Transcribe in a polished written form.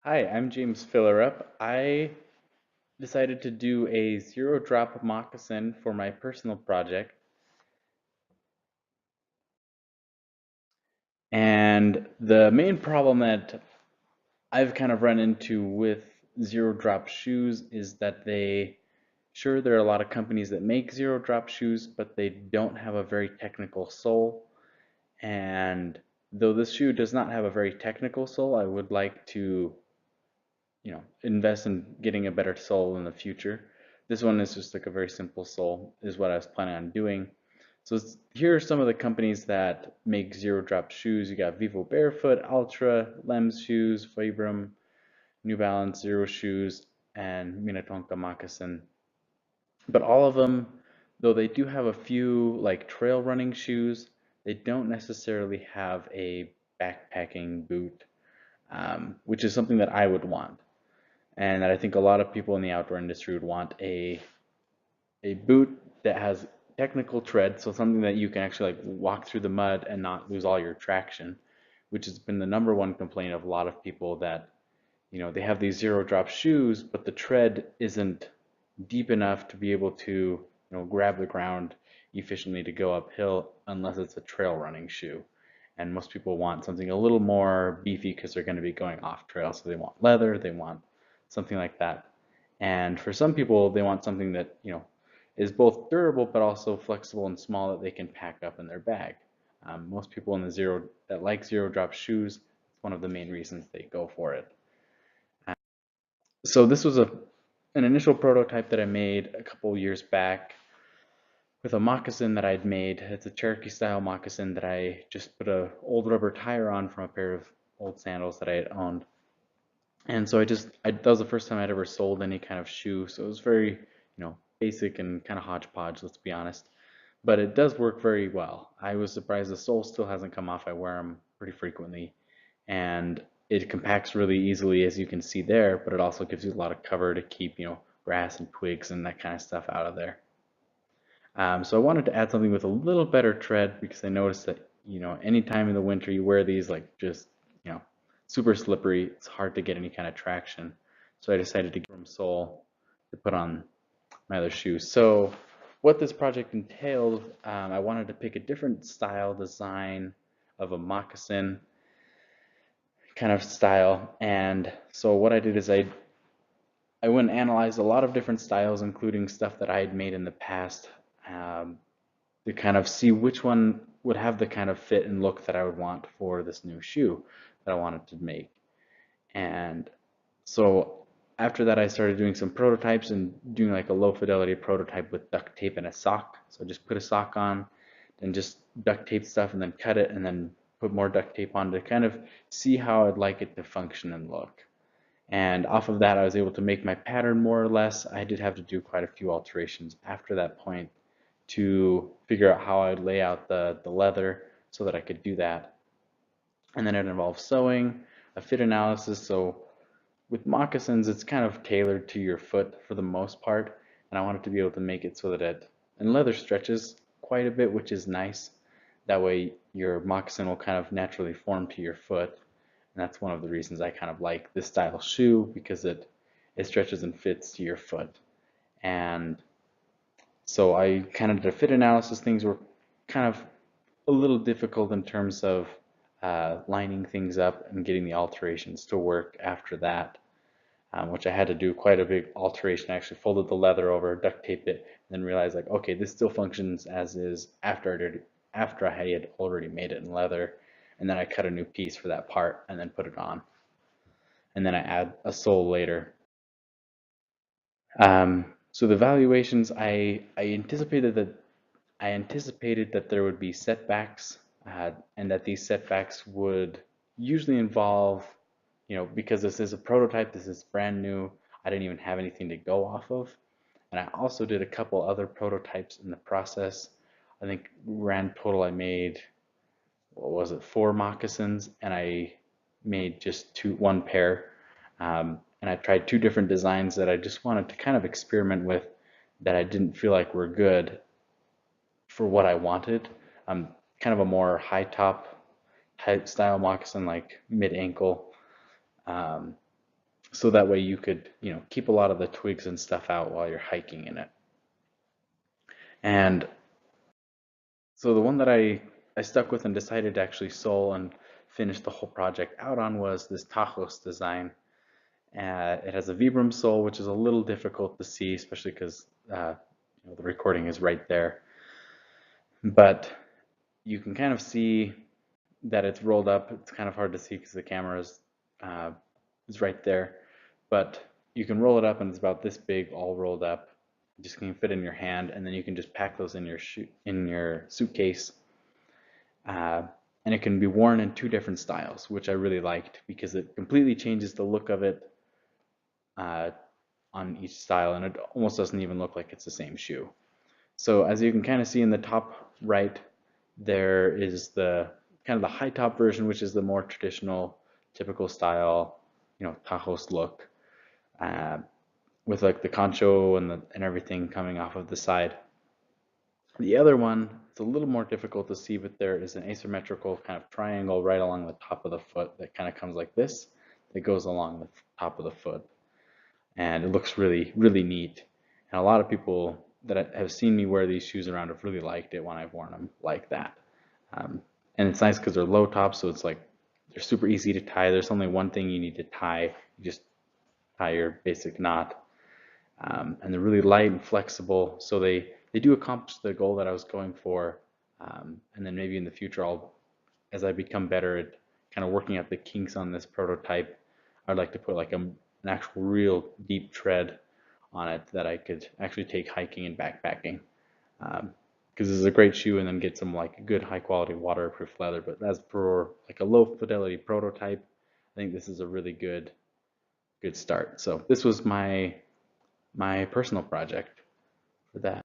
Hi, I'm James Fillerup. I decided to do a zero drop moccasin for my personal project. And the main problem that I've kind of run into with zero drop shoes is that sure, there are a lot of companies that make zero drop shoes, but they don't have a very technical sole. And though this shoe does not have a very technical sole, I would like to invest in getting a better sole in the future. This one is just like a very simple sole, is what I was planning on doing. So here are some of the companies that make zero drop shoes. You got Vivo Barefoot, Ultra, Lems Shoes, Vibram, New Balance Zero Shoes, and Minnetonka Moccasin. But all of them, though they do have a few like trail running shoes, they don't necessarily have a backpacking boot, which is something that I would want and that I think a lot of people in the outdoor industry would want a boot that has technical tread, so something that you can actually like walk through the mud and not lose all your traction, which has been the number one complaint of a lot of people that they have these zero drop shoes, but the tread isn't deep enough to be able to grab the ground efficiently to go uphill unless it's a trail running shoe. And most people want something a little more beefy because they're going to be going off trail. So they want leather, they want something like that. And for some people, they want something that, is both durable but also flexible and small that they can pack up in their bag. Most people in the zero that like zero drop shoes, it's one of the main reasons they go for it. So this was an initial prototype that I made a couple years back with a moccasin that I'd made. It's a Cherokee style moccasin that I just put a old rubber tire on from a pair of old sandals that I had owned. And so that was the first time I'd ever sold any kind of shoe. So it was very, basic and kind of hodgepodge, let's be honest. But it does work very well. I was surprised the sole still hasn't come off. I wear them pretty frequently. And it compacts really easily, as you can see there, but it also gives you a lot of cover to keep, grass and twigs and that kind of stuff out of there. So I wanted to add something with a little better tread because I noticed that, any time in the winter you wear these like just, super slippery, it's hard to get any kind of traction. So I decided to give them sole to put on my other shoes. So what this project entailed, I wanted to pick a different style design of a moccasin kind of style. And so what I did is I went and analyzed a lot of different styles, including stuff that I had made in the past, um, to kind of see which one would have the kind of fit and look that I would want for this new shoe that I wanted to make. And so after that, I started doing some prototypes and doing like a low fidelity prototype with duct tape and a sock. So I just put a sock on and just duct tape stuff and then cut it and then put more duct tape on to kind of see how I'd like it to function and look. And off of that, I was able to make my pattern more or less. I did have to do quite a few alterations after that point to figure out how I'd lay out the leather so that I could do that. And then it involves sewing, a fit analysis. So with moccasins, it's kind of tailored to your foot for the most part. And I wanted to be able to make it so that and leather stretches quite a bit, which is nice. That way your moccasin will kind of naturally form to your foot. And that's one of the reasons I kind of like this style shoe because it stretches and fits to your foot. And so I kind of did a fit analysis. Things were kind of a little difficult in terms of lining things up and getting the alterations to work after that, which I had to do quite a big alteration. I actually folded the leather over, duct taped it, and then realized like, okay, this still functions as is after I had already made it in leather. And then I cut a new piece for that part and then put it on. And then I add a sole later. So the valuations, I anticipated that there would be setbacks, and that these setbacks would usually involve, because this is a prototype, this is brand new, I didn't even have anything to go off of. And I also did a couple other prototypes in the process. I think grand total I made, what was it, 4 moccasins, and I made just one pair. And I tried 2 different designs that I just wanted to kind of experiment with that I didn't feel like were good for what I wanted. Kind of a more high top type style moccasin, like mid ankle. Um, so that way you could, keep a lot of the twigs and stuff out while you're hiking in it. And so the one that I stuck with and decided to actually sole and finish the whole project out on was this Taos design. It has a Vibram sole, which is a little difficult to see, especially because the recording is right there. But you can kind of see that it's rolled up. It's kind of hard to see because the camera uh, is right there. But you can roll it up and it's about this big, all rolled up. It just can fit in your hand, and then you can just pack those in your suitcase. Uh, and it can be worn in two different styles, which I really liked because it completely changes the look of it uh, on each style, and it almost doesn't even look like it's the same shoe. So as you can kind of see in the top right, there is the kind of the high top version, which is the more traditional, typical style, Taos look, uh, with like the concho and everything coming off of the side. The other one, it's a little more difficult to see, but there is an asymmetrical kind of triangle right along the top of the foot that kind of comes like this, that goes along the top of the foot. And it looks really, really neat. And a lot of people that have seen me wear these shoes around have really liked it when I've worn them like that. Um, and it's nice because they're low top, so it's like they're super easy to tie. There's only one thing you need to tie. You just tie your basic knot. And they're really light and flexible, so they do accomplish the goal that I was going for. And then maybe in the future, as I become better at kind of working out the kinks on this prototype, I'd like to put like an actual real deep tread on it that I could actually take hiking and backpacking. Because this is a great shoe, and then get some like good high quality waterproof leather. But as for like a low fidelity prototype, I think this is a really good start. So this was my personal project for that.